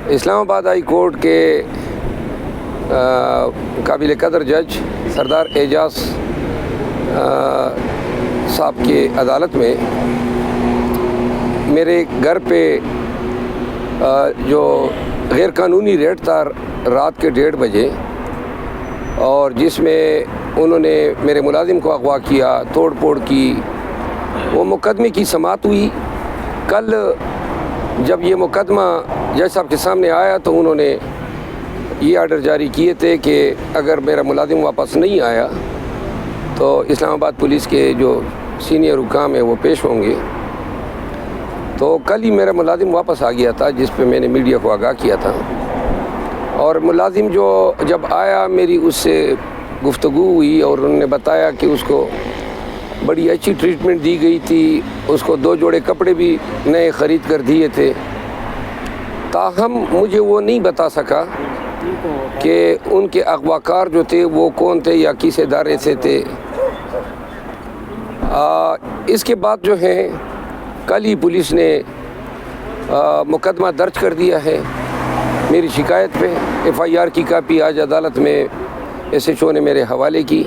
اسلام آباد high court کے قابل قدر جج سردار اعجاز صاحب کی عدالت میں میرے گھر پہ جو غیر قانونی ریڈ تھا رات کے 1:30 بجے، اور جس میں انہوں نے میرے ملازم کو اغوا کیا، توڑ پھوڑ کی، وہ مقدمے کی سماعت ہوئی۔ کل جب یہ مقدمہ جج صاحب کے سامنے آیا تو انہوں نے یہ آرڈر جاری کیے تھے کہ اگر میرا ملازم واپس نہیں آیا تو اسلام آباد پولیس کے جو سینئر حکام ہیں وہ پیش ہوں گے۔ تو کل ہی میرا ملازم واپس آ گیا تھا، جس پہ میں نے میڈیا کو آگاہ کیا تھا، اور ملازم جو جب آیا میری اس سے گفتگو ہوئی اور انہوں نے بتایا کہ اس کو بڑی اچھی ٹریٹمنٹ دی گئی تھی، اس کو 2 جوڑے کپڑے بھی نئے خرید کر دیے تھے۔ تاہم مجھے وہ نہیں بتا سکا کہ ان کے اغوا کار جو تھے وہ کون تھے یا کس ادارے سے تھے۔ اس کے بعد جو ہے کل ہی پولیس نے مقدمہ درج کر دیا ہے میری شکایت پہ۔ FIR کی کاپی آج عدالت میں SHO نے میرے حوالے کی،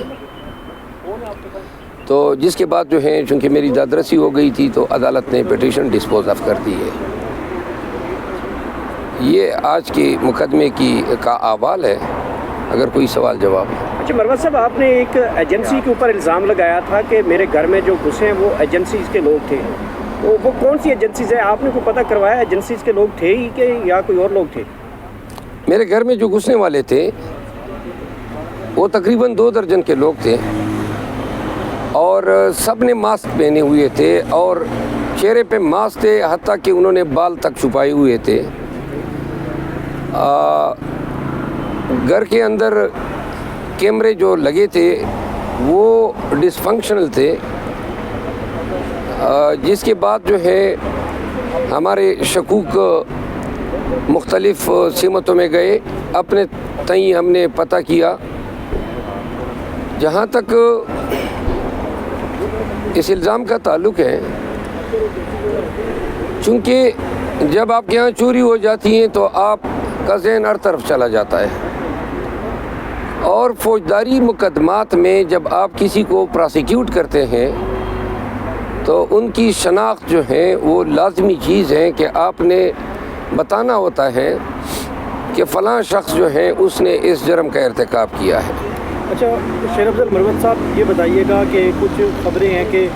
تو جس کے بعد جو ہے چونکہ میری دادرسی ہو گئی تھی تو عدالت نے پٹیشن ڈسپوز آف کر دی ہے۔ یہ آج کے مقدمے کا احوال ہے۔ اگر کوئی سوال جواب ہے۔ اچھا مروت صاحب، آپ نے ایک ایجنسی کے اوپر الزام لگایا تھا کہ میرے گھر میں جو گھسے ہیں وہ ایجنسیز کے لوگ تھے، وہ کون سی ایجنسیز ہیں؟ آپ نے کو پتہ کروایا ایجنسیز کے لوگ تھے ہی کہ یا کوئی اور لوگ تھے؟ میرے گھر میں جو گھسنے والے تھے وہ تقریباً 2 درجن کے لوگ تھے، اور سب نے ماسک پہنے ہوئے تھے اور چہرے پہ ماسک تھے، حتیٰ کہ انہوں نے بال تک چھپائے ہوئے تھے۔ گھر کے اندر کیمرے جو لگے تھے وہ ڈس فنکشنل تھے، جس کے بعد جو ہے ہمارے شکوک مختلف سمتوں میں گئے، اپنے تئیں ہم نے پتہ کیا۔ جہاں تک اس الزام کا تعلق ہے، چونکہ جب آپ کے یہاں چوری ہو جاتی ہیں تو آپ کا ذہن ہر طرف چلا جاتا ہے، اور فوجداری مقدمات میں جب آپ کسی کو پراسیکیوٹ کرتے ہیں تو ان کی شناخت جو ہے وہ لازمی چیز ہے کہ آپ نے بتانا ہوتا ہے کہ فلاں شخص جو ہے اس نے اس جرم کا ارتکاب کیا ہے۔ اچھا شیر افضل مروت صاحب، یہ بتائیے گا کہ کچھ خبریں ہیں کہ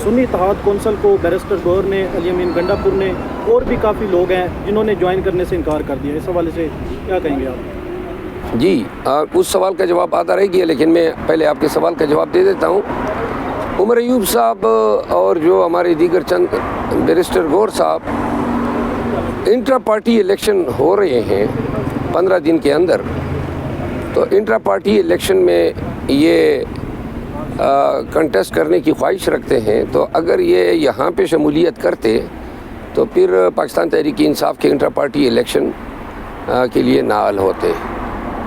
سنی اتحاد کونسل کو بیرسٹر گور نے، علی امین گنڈا پور نے، اور بھی کافی لوگ ہیں جنہوں نے جوائن کرنے سے انکار کر دیا۔ اس حوالے سے کیا کہیں گے آپ؟ جی، اس سوال کا جواب آتا رہے گی، لیکن میں پہلے آپ کے سوال کا جواب دے دیتا ہوں۔ عمر ایوب صاحب اور جو ہمارے دیگر چند بیرسٹر گور صاحب، انٹرا پارٹی الیکشن ہو رہے ہیں 15 دن کے اندر، تو انٹرا پارٹی الیکشن میں یہ کنٹیسٹ کرنے کی خواہش رکھتے ہیں، تو اگر یہ یہاں پہ شمولیت کرتے تو پھر پاکستان تحریک انصاف کے انٹرا پارٹی الیکشن کے لیے نااہل ہوتے،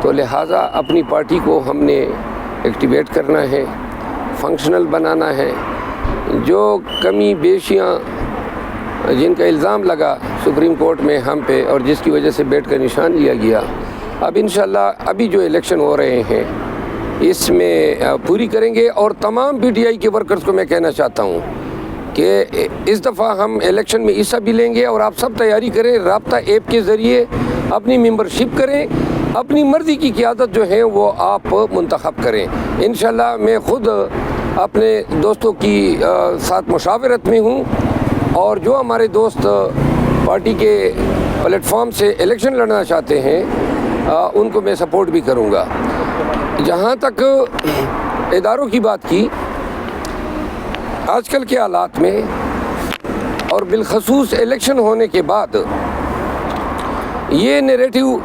تو لہٰذا اپنی پارٹی کو ہم نے ایکٹیویٹ کرنا ہے، فنکشنل بنانا ہے۔ جو کمی بیشیاں جن کا الزام لگا سپریم کورٹ میں ہم پہ اور جس کی وجہ سے بیٹھ کا نشان لیا گیا، اب انشاءاللہ ابھی جو الیکشن ہو رہے ہیں اس میں پوری کریں گے۔ اور تمام PTI کے ورکرز کو میں کہنا چاہتا ہوں کہ اس دفعہ ہم الیکشن میں حصہ بھی لیں گے، اور آپ سب تیاری کریں، رابطہ ایپ کے ذریعے اپنی ممبرشپ کریں، اپنی مرضی کی قیادت جو ہے وہ آپ منتخب کریں۔ انشاءاللہ میں خود اپنے دوستوں کی ساتھ مشاورت میں ہوں، اور جو ہمارے دوست پارٹی کے پلیٹ فارم سے الیکشن لڑنا چاہتے ہیں ان کو میں سپورٹ بھی کروں گا۔ جہاں تک اداروں کی بات کی، آج کل کے حالات میں اور بالخصوص الیکشن ہونے کے بعد یہ نیریٹو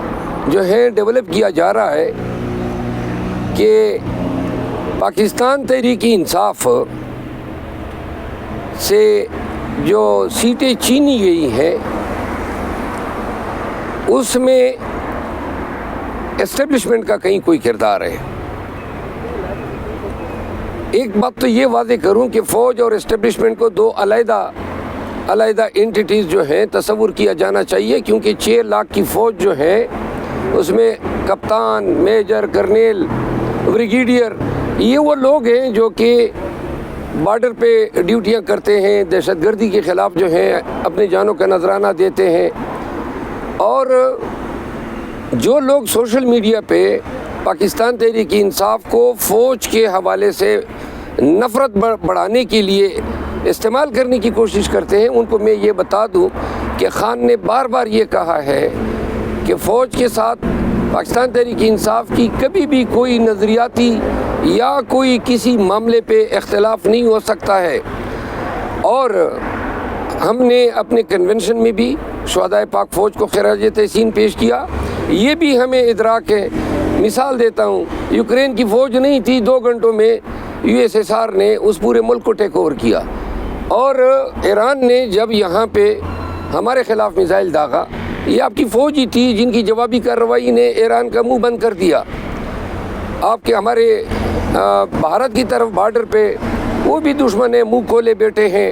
جو ہے ڈیولپ کیا جا رہا ہے کہ پاکستان تحریک انصاف سے جو سیٹیں چھینی گئی ہیں اس میں اسٹیبلشمنٹ کا کہیں کوئی کردار ہے۔ ایک بات تو یہ واضح کروں کہ فوج اور اسٹیبلشمنٹ کو 2 علیحدہ علیحدہ انٹیٹیز جو ہیں تصور کیا جانا چاہیے، کیونکہ 6 لاکھ کی فوج جو ہے اس میں کپتان، میجر، کرنیل، بریگیڈیئر، یہ وہ لوگ ہیں جو کہ بارڈر پہ ڈیوٹیاں کرتے ہیں، دہشت گردی کے خلاف جو ہیں اپنی جانوں کا نذرانہ دیتے ہیں۔ اور جو لوگ سوشل میڈیا پہ پاکستان تحریک انصاف کو فوج کے حوالے سے نفرت بڑھانے کے لیے استعمال کرنے کی کوشش کرتے ہیں، ان کو میں یہ بتا دوں کہ خان نے بار بار یہ کہا ہے کہ فوج کے ساتھ پاکستان تحریک انصاف کی کبھی بھی کوئی نظریاتی یا کوئی کسی معاملے پہ اختلاف نہیں ہو سکتا ہے۔ اور ہم نے اپنے کنونشن میں بھی شہدائے پاک فوج کو خراج تحسین پیش کیا، یہ بھی ہمیں ادراک ہے۔ مثال دیتا ہوں، یوکرین کی فوج نہیں تھی، 2 گھنٹوں میں USSR نے اس پورے ملک کو ٹیک اوور کیا، اور ایران نے جب یہاں پہ ہمارے خلاف میزائل داغا، یہ آپ کی فوج ہی تھی جن کی جوابی کارروائی نے ایران کا منہ بند کر دیا۔ آپ کے ہمارے بھارت کی طرف بارڈر پہ وہ بھی دشمن ہیں، منہ کھولے بیٹھے ہیں۔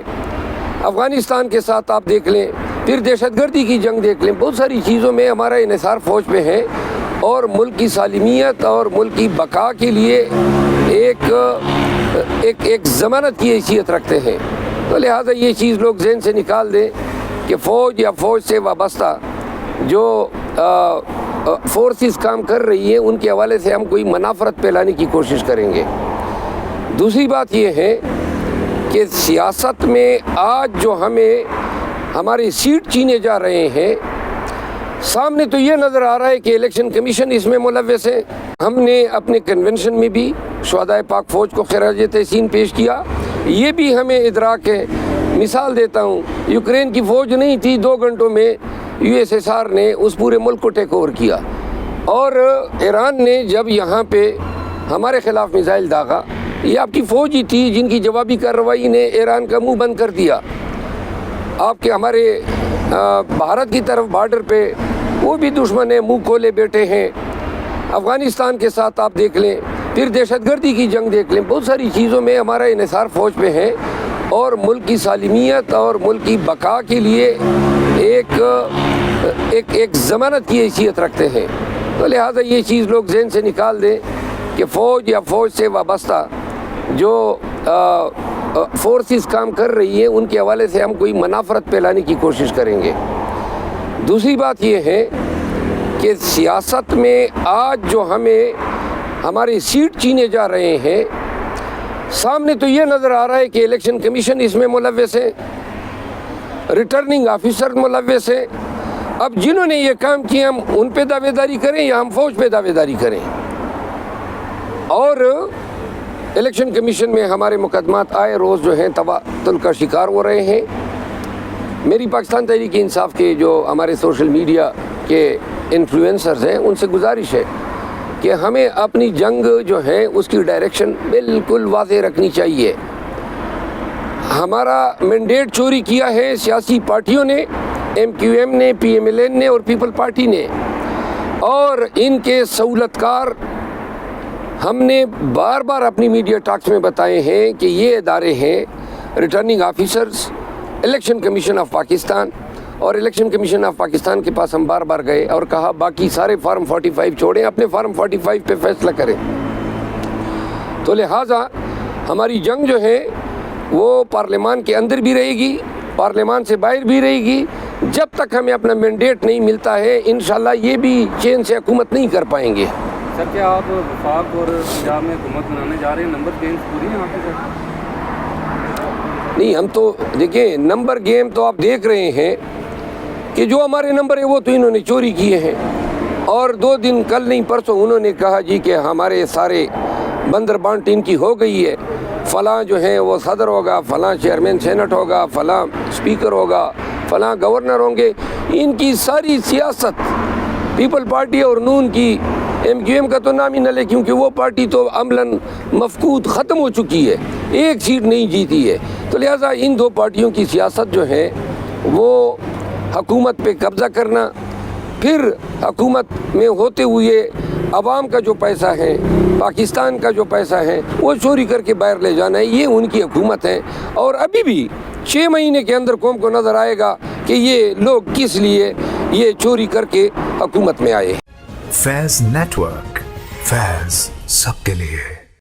افغانستان کے ساتھ آپ دیکھ لیں، پھر دہشت گردی کی جنگ دیکھ لیں، بہت ساری چیزوں میں ہمارا انحصار فوج پہ ہے، اور ملک کی سالمیت اور ملک کی بقا کے لیے ایک ضمانت کی حیثیت رکھتے ہیں۔ تو لہٰذا یہ چیز لوگ ذہن سے نکال دیں کہ فوج یا فوج سے وابستہ جو فورسز کام کر رہی ہیں ان کے حوالے سے ہم کوئی منافرت پھیلانے کی کوشش کریں گے۔ دوسری بات یہ ہے کہ سیاست میں آج جو ہماری سیٹ چھینے جا رہے ہیں، سامنے تو یہ نظر آ رہا ہے کہ الیکشن کمیشن اس میں ملوث ہے۔ ہم نے اپنے کنونشن میں بھی شہدائے پاک فوج کو خراج تحسین پیش کیا، یہ بھی ہمیں ادراک ہے۔ مثال دیتا ہوں، یوکرین کی فوج نہیں تھی، 2 گھنٹوں میں USSR نے اس پورے ملک کو ٹیک اوور کیا، اور ایران نے جب یہاں پہ ہمارے خلاف میزائل داغا، یہ آپ کی فوج ہی تھی جن کی جوابی کارروائی نے ایران کا منہ بند کر دیا۔ آپ کے ہمارے بھارت کی طرف بارڈر پہ وہ بھی دشمن ہیں، منہ کھولے بیٹھے ہیں۔ افغانستان کے ساتھ آپ دیکھ لیں، پھر دہشت گردی کی جنگ دیکھ لیں، بہت ساری چیزوں میں ہمارا انحصار فوج پہ ہے، اور ملک کی سالمیت اور ملک کی بقا کے لیے ایک ضمانت کی حیثیت رکھتے ہیں۔ تو لہٰذا یہ چیز لوگ ذہن سے نکال دیں کہ فوج یا فوج سے وابستہ جو فورسز کام کر رہی ہیں ان کے حوالے سے ہم کوئی منافرت پھیلانے کی کوشش کریں گے۔ دوسری بات یہ ہے کہ سیاست میں آج جو ہماری سیٹ چھینے جا رہے ہیں، سامنے تو یہ نظر آ رہا ہے کہ الیکشن کمیشن اس میں ملوث ہے، ریٹرننگ آفیسر ملوث ہے۔ اب جنہوں نے یہ کام کیا ہم ان پہ دعوے داری کریں یا ہم فوج پہ دعوے داری کریں؟ اور الیکشن کمیشن میں ہمارے مقدمات آئے روز جو ہیں تباطل کا شکار ہو رہے ہیں۔ میری پاکستان تحریک انصاف کے جو ہمارے سوشل میڈیا کے انفلوئنسرز ہیں ان سے گزارش ہے کہ ہمیں اپنی جنگ جو ہے اس کی ڈائریکشن بالکل واضح رکھنی چاہیے۔ ہمارا مینڈیٹ چوری کیا ہے سیاسی پارٹیوں نے، MQM نے، PMLN نے اور پیپل پارٹی نے، اور ان کے سہولت کار۔ ہم نے بار بار اپنی میڈیا ٹاکس میں بتائے ہیں کہ یہ ادارے ہیں returning officers, election commission of Pakistan, اور الیکشن کمیشن آف پاکستان کے پاس ہم بار بار گئے اور کہا باقی سارے فارم 45 چھوڑیں، اپنے فارم 45 پہ فیصلہ کریں۔ تو لہٰذا ہماری جنگ جو ہے وہ پارلیمان کے اندر بھی رہے گی، پارلیمان سے باہر بھی رہے گی، جب تک ہمیں اپنا مینڈیٹ نہیں ملتا ہے انشاءاللہ یہ بھی چین سے حکومت نہیں کر پائیں گے۔ سر کیا آپ وفاق اور پنجاب میں حکومت بنانے جا رہے ہیں؟ نمبر گیمز پوری ہیں آپ کے؟ نہیں، ہم تو دیکھیں نمبر گیم تو آپ دیکھ رہے ہیں کہ جو ہمارے نمبر ہیں وہ تو انہوں نے چوری کیے ہیں، اور 2 دن کل نہیں پرسوں انہوں نے کہا جی کہ ہمارے سارے بندر بانٹ ان کی ہو گئی ہے، فلاں جو ہے وہ صدر ہوگا، فلاں چیئرمین سینٹ ہوگا، فلاں اسپیکر ہوگا، فلاں گورنر ہوں گے۔ ان کی ساری سیاست پیپل پارٹی اور نون کی، MQM کا تو نام ہی نہ لے کیونکہ وہ پارٹی تو عملاً مفقود ختم ہو چکی ہے، 1 سیٹ نہیں جیتی ہے۔ تو لہٰذا ان 2 پارٹیوں کی سیاست جو ہے وہ حکومت پہ قبضہ کرنا، پھر حکومت میں ہوتے ہوئے عوام کا جو پیسہ ہے، پاکستان کا جو پیسہ ہے، وہ چوری کر کے باہر لے جانا ہے. یہ ان کی حکومت ہے. اور ابھی بھی 6 مہینے کے اندر قوم کو نظر آئے گا کہ یہ لوگ کس لیے یہ چوری کر کے حکومت میں آئے. فیض نیٹ ورک، فیض سب کے لیے.